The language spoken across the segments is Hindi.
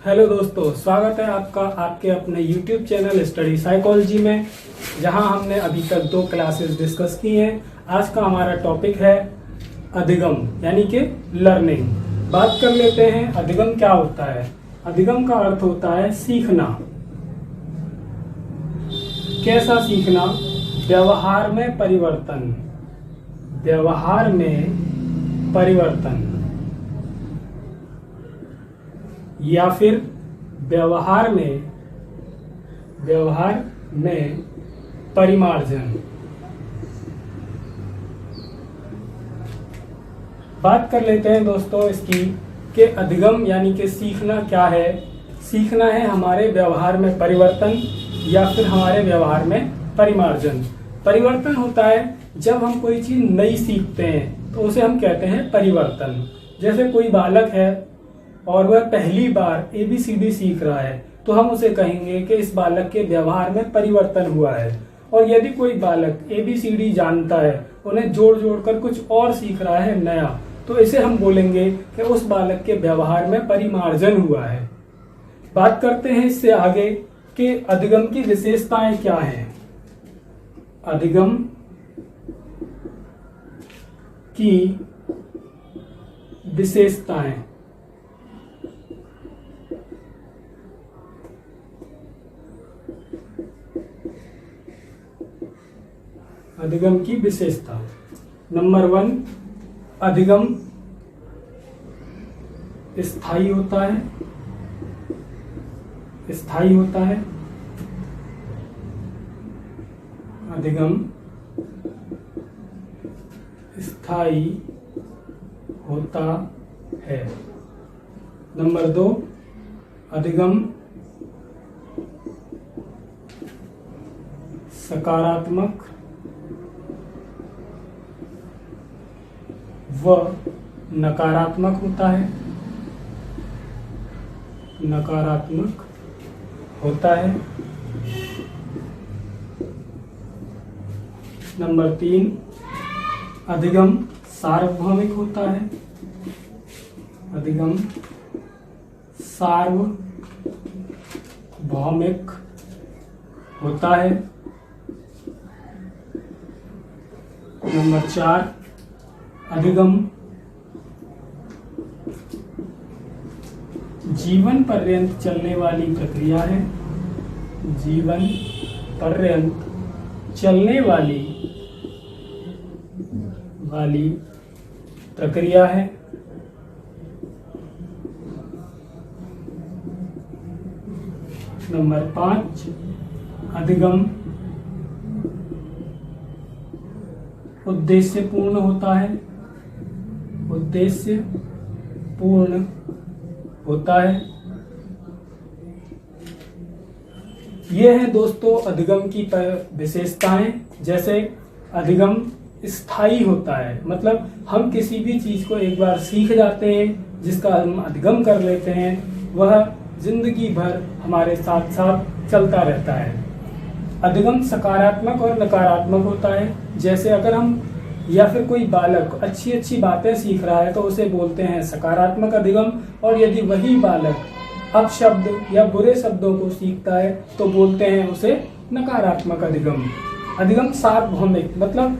हेलो दोस्तों, स्वागत है आपका आपके अपने YouTube चैनल स्टडी साइकोलॉजी में, जहां हमने अभी तक 2 क्लासेस डिस्कस की हैं। आज का हमारा टॉपिक है अधिगम यानी कि लर्निंग। बात कर लेते हैं अधिगम क्या होता है। अधिगम का अर्थ होता है सीखना। कैसा सीखना? व्यवहार में परिवर्तन। व्यवहार में परिवर्तन या फिर व्यवहार में परिमार्जन। बात कर लेते हैं दोस्तों इसकी कि अधिगम यानी कि सीखना क्या है। सीखना है हमारे व्यवहार में परिवर्तन या फिर हमारे व्यवहार में परिमार्जन। परिवर्तन होता है जब हम कोई चीज नई सीखते हैं तो उसे हम कहते हैं परिवर्तन। जैसे कोई बालक है और वह पहली बार ABCD सीख रहा है तो हम उसे कहेंगे कि इस बालक के व्यवहार में परिवर्तन हुआ है। और यदि कोई बालक ABCD जानता है, उन्हें जोड़ जोड़ कर कुछ और सीख रहा है नया, तो इसे हम बोलेंगे कि उस बालक के व्यवहार में परिमार्जन हुआ है। बात करते हैं इससे आगे कि अधिगम की विशेषताएं क्या हैं। अधिगम की विशेषताएं। अधिगम की विशेषता नंबर 1, अधिगम स्थायी होता है। स्थायी होता है। अधिगम स्थायी होता है। नंबर 2, अधिगम सकारात्मक व नकारात्मक होता है। नकारात्मक होता है। नंबर 3, अधिगम सार्वभौमिक होता है। अधिगम सार्वभौमिक होता है। नंबर 4, अधिगम जीवन पर्यंत चलने वाली प्रक्रिया है। जीवन पर्यंत चलने वाली प्रक्रिया है। नंबर 5, अधिगम उद्देश्यपूर्ण होता है। उद्देश्यपूर्ण होता है। ये है दोस्तों अधिगम की विशेषताएं। जैसे अधिगम स्थायी होता है, मतलब हम किसी भी चीज को एक बार सीख जाते हैं, जिसका हम अधिगम कर लेते हैं, वह जिंदगी भर हमारे साथ साथ चलता रहता है। अधिगम सकारात्मक और नकारात्मक होता है। जैसे अगर हम या फिर कोई बालक अच्छी अच्छी बातें सीख रहा है तो उसे बोलते हैं सकारात्मक अधिगम, और यदि वही बालक अपशब्द या बुरे शब्दों को सीखता है तो बोलते हैं उसे नकारात्मक अधिगम। अधिगम सार्वभौमिक, मतलब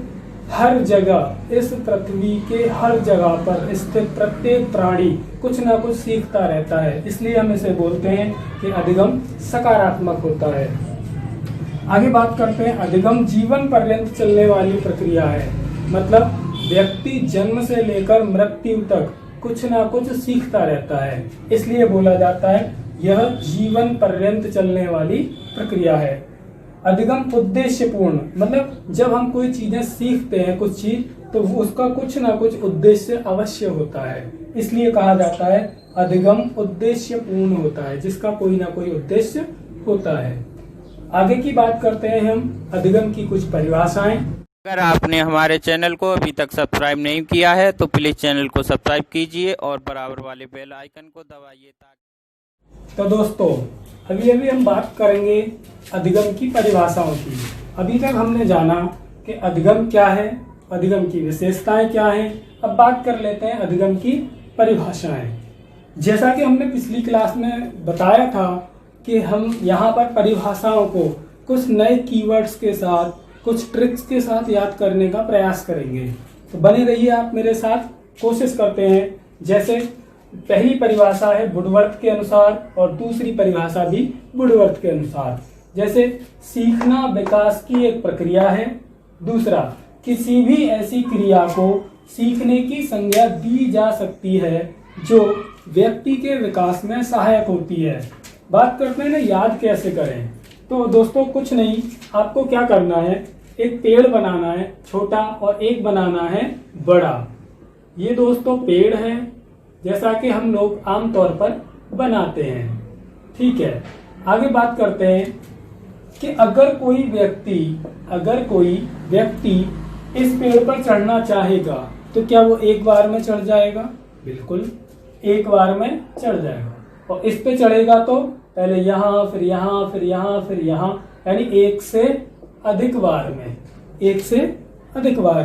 हर जगह, इस पृथ्वी के हर जगह पर स्थित प्रत्येक प्राणी कुछ ना कुछ सीखता रहता है, इसलिए हम इसे बोलते हैं कि अधिगम सकारात्मक होता है। आगे बात करते हैं, अधिगम जीवन पर्यंत चलने वाली प्रक्रिया है, मतलब व्यक्ति जन्म से लेकर मृत्यु तक कुछ ना कुछ सीखता रहता है, इसलिए बोला जाता है यह जीवन पर्यंत चलने वाली प्रक्रिया है। अधिगम उद्देश्यपूर्ण, मतलब जब हम कोई चीजें सीखते हैं कुछ चीज, तो उसका कुछ ना कुछ उद्देश्य अवश्य होता है, इसलिए कहा जाता है अधिगम उद्देश्यपूर्ण होता है, जिसका कोई ना कोई उद्देश्य होता है। आगे की बात करते हैं हम अधिगम की कुछ परिभाषाएं। अगर आपने हमारे चैनल को अभी तक सब्सक्राइब नहीं किया है तो प्लीज चैनल को सब्सक्राइब कीजिए और बराबर वाले बेल आइकन को दबाइए ताकि। तो दोस्तों अभी हम बात करेंगे अधिगम की परिभाषाओं की। अभी तक हमने जाना कि अधिगम क्या है, अधिगम की विशेषताएं क्या हैं। अब बात कर लेते हैं अधिगम की परिभाषाएं। जैसा कि हमने पिछली क्लास में बताया था कि हम यहाँ पर परिभाषाओं को कुछ नए कीवर्ड्स के साथ, कुछ ट्रिक्स के साथ याद करने का प्रयास करेंगे। तो बने रहिए आप मेरे साथ, कोशिश करते हैं। जैसे पहली परिभाषा है वुडवर्थ के अनुसार और दूसरी परिभाषा भी वुडवर्थ के अनुसार। जैसे सीखना विकास की एक प्रक्रिया है। दूसरा, किसी भी ऐसी क्रिया को सीखने की संज्ञा दी जा सकती है जो व्यक्ति के विकास में सहायक होती है। बात करते हैं ना याद कैसे करें। तो दोस्तों कुछ नहीं, आपको क्या करना है, एक पेड़ बनाना है छोटा और एक बनाना है बड़ा। ये दोस्तों पेड़ है, जैसा कि हम लोग आमतौर पर बनाते हैं। ठीक है, आगे बात करते हैं कि अगर कोई व्यक्ति इस पेड़ पर चढ़ना चाहेगा तो क्या वो एक बार में चढ़ जाएगा? बिल्कुल एक बार में चढ़ जाएगा। और इस पे चढ़ेगा तो पहले यहाँ, फिर यहाँ, फिर यहाँ, फिर यहाँ, यानी एक से अधिक बार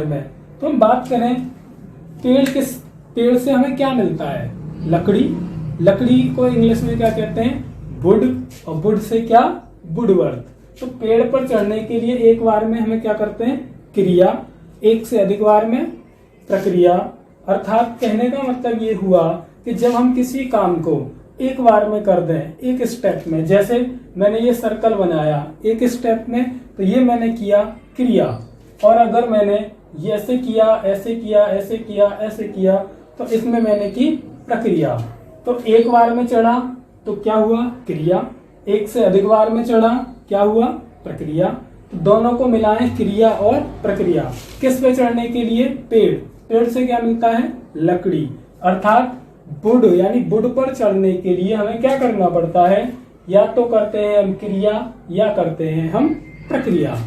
में। तो हम बात करें पेड़ से हमें क्या मिलता है? लकड़ी को इंग्लिश में क्या कहते हैं? वुड, और वुड से क्या? वुडवर्थ। तो पेड़ पर चढ़ने के लिए एक बार में हमें क्या करते हैं? क्रिया, एक से अधिक बार में प्रक्रिया। अर्थात कहने का मतलब ये हुआ कि जब हम किसी काम को एक बार में कर दें, एक स्टेप में, जैसे मैंने ये सर्कल बनाया एक स्टेप में, तो ये मैंने किया क्रिया। और अगर मैंने ये ऐसे किया, ऐसे किया, ऐसे किया, ऐसे किया, तो इसमें मैंने की प्रक्रिया। तो एक बार में चढ़ा तो क्या हुआ? क्रिया। एक से अधिक बार में चढ़ा क्या हुआ? प्रक्रिया। तो दोनों को मिलाएं, क्रिया और प्रक्रिया। किस पे चढ़ने के लिए? पेड़ से क्या मिलता है? लकड़ी। अर्थात वुड, यानी वुड पर चढ़ने के लिए हमें क्या करना पड़ता है? या तो करते हैं हम क्रिया या करते हैं हम प्रक्रिया।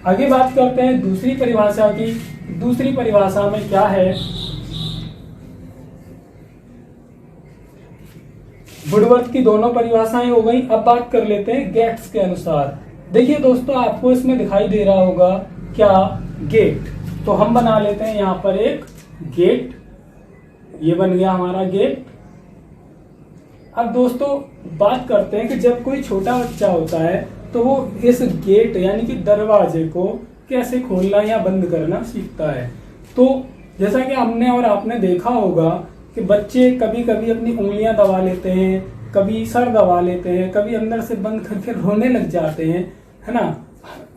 आगे बात करते हैं दूसरी परिभाषा की। दूसरी परिभाषा में क्या है? वुडवर्थ की दोनों परिभाषाएं हो गई। अब बात कर लेते हैं गेट्स के अनुसार। देखिए दोस्तों, आपको इसमें दिखाई दे रहा होगा क्या? गेट। तो हम बना लेते हैं यहाँ पर एक गेट। ये बन गया हमारा गेट। अब दोस्तों बात करते हैं कि जब कोई छोटा बच्चा होता है तो वो इस गेट यानी कि दरवाजे को कैसे खोलना या बंद करना सीखता है। तो जैसा कि हमने और आपने देखा होगा कि बच्चे कभी कभी अपनी उंगलियां दबा लेते हैं, कभी सर दबा लेते हैं, कभी अंदर से बंद करके रोने लग जाते हैं, है ना।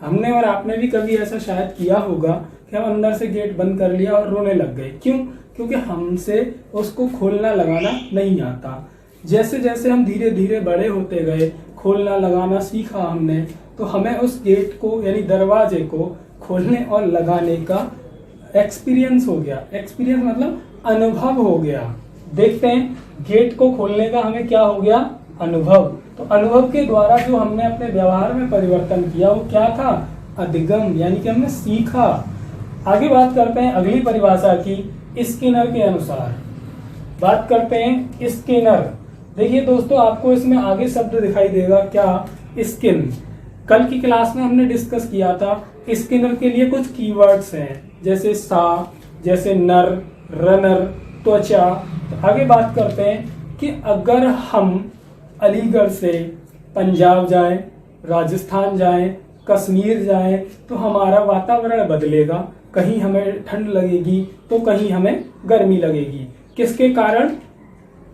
हमने और आपने भी कभी ऐसा शायद किया होगा कि हम अंदर से गेट बंद कर लिया और रोने लग गए। क्यों? क्योंकि हमसे उसको खोलना लगाना नहीं आता। जैसे जैसे हम धीरे धीरे बड़े होते गए, खोलना लगाना सीखा हमने, तो हमें उस गेट को यानी दरवाजे को खोलने और लगाने का एक्सपीरियंस हो गया। एक्सपीरियंस मतलब अनुभव हो गया। देखते हैं गेट को खोलने का हमें क्या हो गया? अनुभव। तो अनुभव के द्वारा जो हमने अपने व्यवहार में परिवर्तन किया वो क्या था? अधिगम, यानी कि हमने सीखा। आगे बात करते हैं अगली परिभाषा की, स्किनर के अनुसार। बात करते हैं स्किनर। देखिए दोस्तों, आपको इसमें आगे शब्द दिखाई देगा क्या? स्किन। कल की क्लास में हमने डिस्कस किया था स्किनर के लिए कुछ कीवर्ड्स हैं, जैसे सा, जैसे नर, रनर, त्वचा। तो आगे बात करते हैं कि अगर हम अलीगढ़ से पंजाब जाएं, राजस्थान जाएं, कश्मीर जाएं, तो हमारा वातावरण बदलेगा। कहीं हमें ठंड लगेगी तो कहीं हमें गर्मी लगेगी। किसके कारण?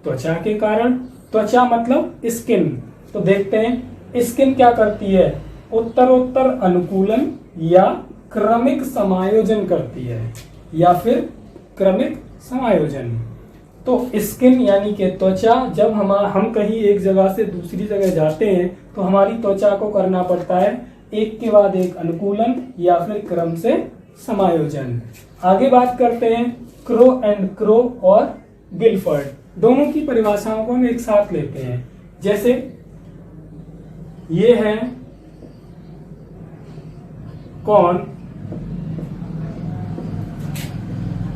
त्वचा के कारण। त्वचा मतलब स्किन। तो देखते हैं स्किन क्या करती है? उत्तरोत्तर अनुकूलन या क्रमिक समायोजन करती है, या फिर क्रमिक समायोजन। तो स्किन यानी कि त्वचा, जब हम कहीं एक जगह से दूसरी जगह जाते हैं तो हमारी त्वचा को करना पड़ता है एक के बाद एक अनुकूलन या फिर क्रम से समायोजन। आगे बात करते हैं क्रो एंड क्रो और गिलफर्ड। दोनों की परिभाषाओं को हम एक साथ लेते हैं। जैसे ये है कौन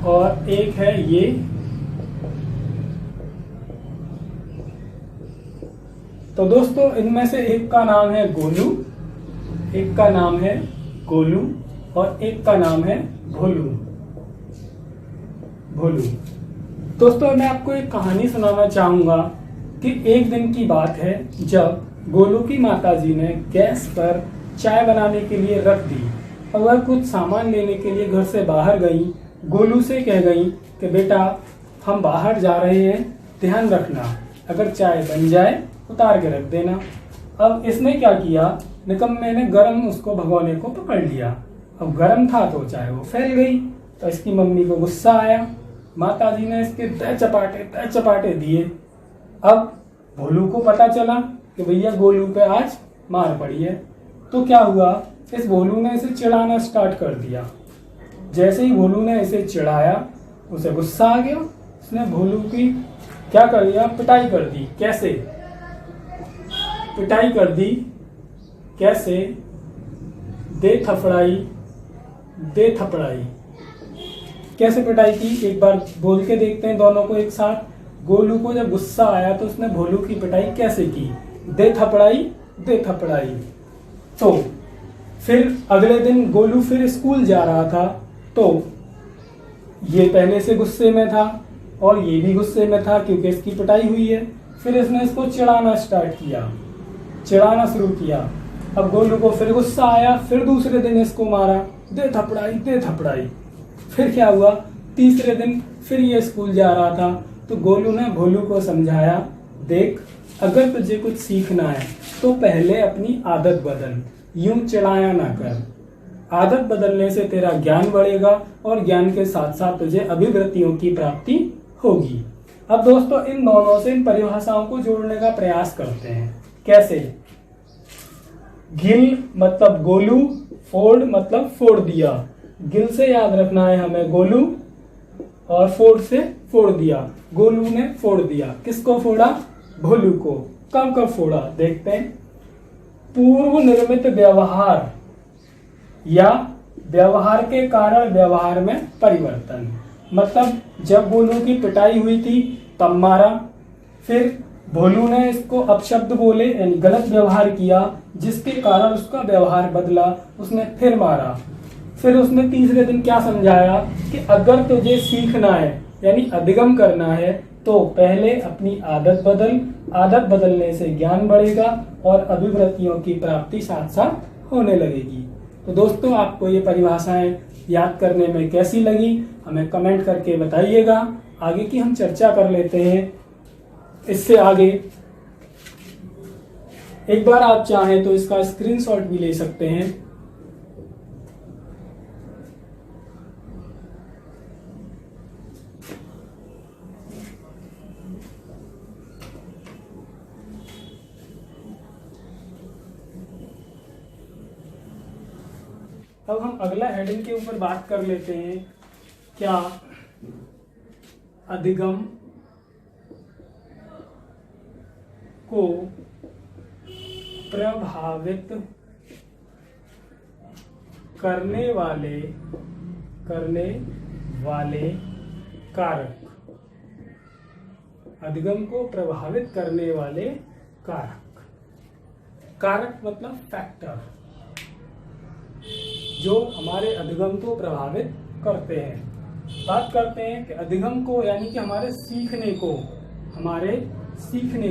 और एक है ये। तो दोस्तों इनमें से एक का नाम है गोलू, एक का नाम है गोलू और एक का नाम है भोलू। भोलू। दोस्तों मैं आपको एक कहानी सुनाना चाहूंगा कि एक दिन की बात है जब गोलू की माताजी ने गैस पर चाय बनाने के लिए रख दी और वह कुछ सामान लेने के लिए घर से बाहर गई। गोलू से कह गई कि बेटा हम बाहर जा रहे हैं, ध्यान रखना, अगर चाय बन जाए उतार के रख देना। अब इसने क्या किया, निकम्मे ने गरम उसको भगोने को पकड़ लिया। अब गरम था तो चाय वो फैल गई। तो इसकी मम्मी को गुस्सा आया, माताजी ने इसके दह चपाटे दिए। अब भोलू को पता चला कि भैया गोलू पे आज मार पड़ी है। तो क्या हुआ, इस भोलू ने इसे चिढ़ाना स्टार्ट कर दिया। जैसे ही भोलू ने इसे चिढ़ाया उसे गुस्सा आ गया। उसने भोलू की क्या कर दिया, पिटाई कर दी। कैसे पिटाई कर दी, कैसे, दे थपड़ाई। कैसे पिटाई की, एक बार बोल के देखते हैं दोनों को एक साथ। गोलू को जब गुस्सा आया तो उसने भोलू की पिटाई कैसे की, दे थपड़ाई। तो फिर अगले दिन गोलू फिर स्कूल जा रहा था तो ये पहले से गुस्से में था और ये भी गुस्से में था क्योंकि इसकी पिटाई हुई है। फिर इसने इसको चिढ़ाना शुरू किया। अब गोलू को फिर गुस्सा आया, फिर दूसरे दिन इसको मारा, दे थपड़ाई। फिर क्या हुआ, तीसरे दिन फिर ये स्कूल जा रहा था तो गोलू ने भोलू को समझाया, देख अगर तुझे कुछ सीखना है तो पहले अपनी आदत बदल, यूं चिढ़ाया ना कर। आदत बदलने से तेरा ज्ञान बढ़ेगा और ज्ञान के साथ साथ तुझे अभिवृत्तियों की प्राप्ति होगी। अब दोस्तों इन दोनों से इन परिभाषाओं को जोड़ने का प्रयास करते हैं। कैसे, गिल मतलब गोलू, फोड़ मतलब फोड़ दिया। गिल से याद रखना है हमें गोलू और फोड़ से फोड़ दिया। गोलू ने फोड़ दिया, किसको फोड़ा, भोलू को। कब फोड़ा देखते हैं। पूर्व निर्मित व्यवहार या व्यवहार के कारण व्यवहार में परिवर्तन, मतलब जब गोलू की पिटाई हुई थी तब मारा, फिर भोलू ने इसको अपशब्द बोले यानी गलत व्यवहार किया जिसके कारण उसका व्यवहार बदला, उसने फिर मारा। फिर उसने तीसरे दिन क्या समझाया कि अगर तुझे सीखना है यानी अधिगम करना है तो पहले अपनी आदत बदल, आदत बदलने से ज्ञान बढ़ेगा और अभिवृत्तियों की प्राप्ति साथ साथ होने लगेगी। तो दोस्तों आपको ये परिभाषाएं याद करने में कैसी लगी हमें कमेंट करके बताइएगा। आगे की हम चर्चा कर लेते हैं। इससे आगे एक बार आप चाहें तो इसका स्क्रीनशॉट भी ले सकते हैं। अब हम अगला हेडिंग के ऊपर बात कर लेते हैं। क्या अधिगम को प्रभावित करने वाले कारक, अधिगम को प्रभावित करने वाले कारक। कारक मतलब फैक्टर जो हमारे अधिगम को प्रभावित करते हैं। बात करते हैं कि अधिगम को यानी कि हमारे सीखने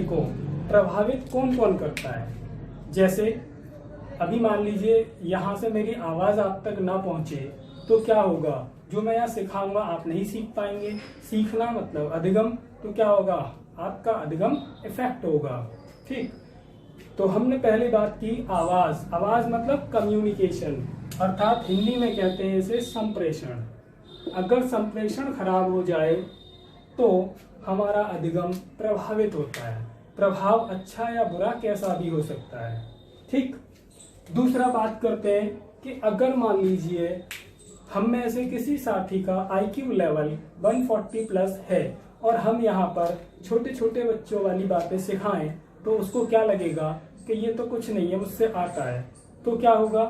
को प्रभावित कौन कौन करता है। जैसे अभी मान लीजिए यहाँ से मेरी आवाज आप तक ना पहुंचे तो क्या होगा, जो मैं यहाँ सिखाऊंगा आप नहीं सीख पाएंगे। सीखना मतलब अधिगम, तो क्या होगा, आपका अधिगम इफेक्ट होगा। ठीक, तो हमने पहले बात की आवाज मतलब कम्युनिकेशन, अर्थात हिंदी में कहते हैं इसे संप्रेषण। अगर संप्रेषण खराब हो जाए तो हमारा अधिगम प्रभावित होता है। प्रभाव अच्छा या बुरा कैसा भी हो सकता है। ठीक, दूसरा बात करते हैं कि अगर मान लीजिए हम में से किसी साथी का IQ लेवल 140 प्लस है और हम यहाँ पर छोटे छोटे बच्चों वाली बातें सिखाएं तो उसको क्या लगेगा कि ये तो कुछ नहीं है, मुझसे आता है। तो क्या होगा,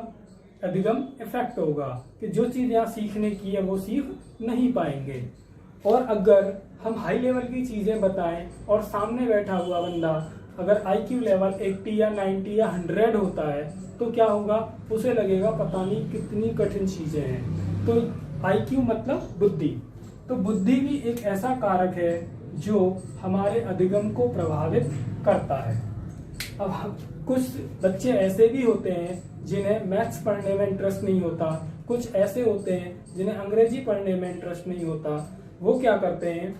अधिगम इफेक्ट होगा कि जो चीज़ यहाँ सीखने की है वो सीख नहीं पाएंगे। और अगर हम हाई लेवल की चीज़ें बताएं और सामने बैठा हुआ बंदा अगर IQ लेवल 80 या 90 या 100 होता है तो क्या होगा, उसे लगेगा पता नहीं कितनी कठिन चीज़ें हैं। तो IQ मतलब बुद्धि, तो बुद्धि भी एक ऐसा कारक है जो हमारे अधिगम को प्रभावित करता है। अब कुछ बच्चे ऐसे भी होते हैं जिन्हें मैथ्स पढ़ने में इंटरेस्ट नहीं होता, कुछ ऐसे होते हैं जिन्हें अंग्रेजी पढ़ने में इंटरेस्ट नहीं होता। वो क्या करते हैं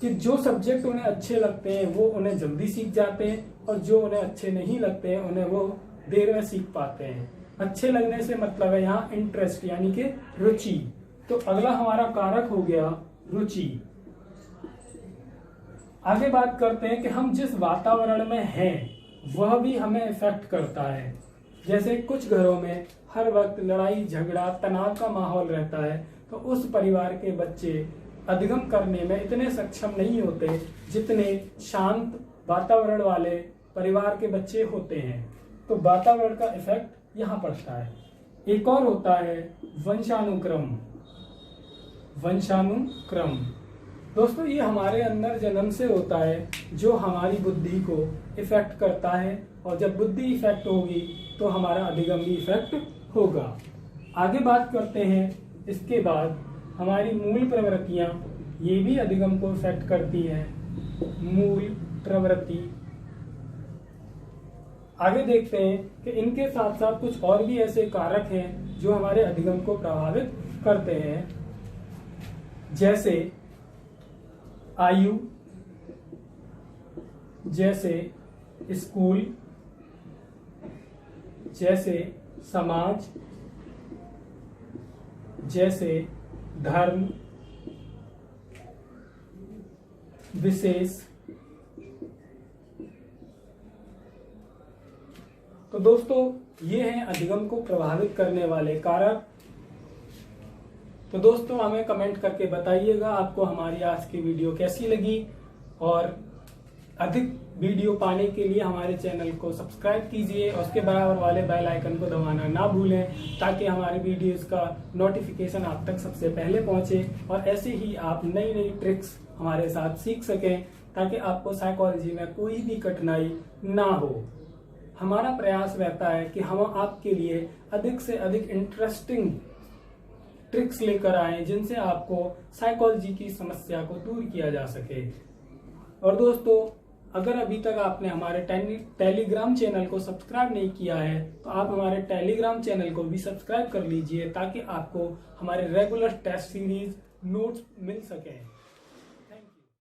कि जो सब्जेक्ट उन्हें अच्छे लगते हैं वो उन्हें जल्दी सीख जाते हैं, और जो उन्हें अच्छे नहीं लगते हैं उन्हें वो देर में सीख पाते हैं। अच्छे लगने से मतलब है यहाँ इंटरेस्ट यानी कि रुचि। तो अगला हमारा कारक हो गया रुचि। आगे बात करते हैं कि हम जिस वातावरण में हैं वह भी हमें इफेक्ट करता है। जैसे कुछ घरों में हर वक्त लड़ाई झगड़ा तनाव का माहौल रहता है, तो उस परिवार के बच्चे अधिगम करने में इतने सक्षम नहीं होते जितने शांत वातावरण वाले परिवार के बच्चे होते हैं। तो वातावरण का इफेक्ट यहाँ पड़ता है। एक और होता है वंशानुक्रम। वंशानुक्रम दोस्तों ये हमारे अंदर जन्म से होता है, जो हमारी बुद्धि को इफेक्ट करता है, और जब बुद्धि इफेक्ट होगी तो हमारा अधिगम भी इफेक्ट होगा। आगे बात करते हैं इसके बाद हमारी मूल प्रवृत्तियां, ये भी अधिगम को इफेक्ट करती हैं। मूल प्रवृत्ति आगे देखते हैं कि इनके साथ साथ कुछ और भी ऐसे कारक हैं जो हमारे अधिगम को प्रभावित करते हैं, जैसे आयु, जैसे स्कूल, जैसे समाज, जैसे धर्म, विशेष। तो दोस्तों ये हैं अधिगम को प्रभावित करने वाले कारक। तो दोस्तों हमें कमेंट करके बताइएगा आपको हमारी आज की वीडियो कैसी लगी, और अधिक वीडियो पाने के लिए हमारे चैनल को सब्सक्राइब कीजिए और उसके बराबर वाले बेल आइकन को दबाना ना भूलें, ताकि हमारे वीडियोस का नोटिफिकेशन आप तक सबसे पहले पहुंचे, और ऐसे ही आप नई नई ट्रिक्स हमारे साथ सीख सकें, ताकि आपको साइकोलॉजी में कोई भी कठिनाई ना हो। हमारा प्रयास रहता है कि हम आपके लिए अधिक से अधिक इंटरेस्टिंग ट्रिक्स लेकर आए, जिनसे आपको साइकोलॉजी की समस्या को दूर किया जा सके। और दोस्तों अगर अभी तक आपने हमारे टेलीग्राम चैनल को सब्सक्राइब नहीं किया है, तो आप हमारे टेलीग्राम चैनल को भी सब्सक्राइब कर लीजिए, ताकि आपको हमारे रेगुलर टेस्ट सीरीज नोट्स मिल सके।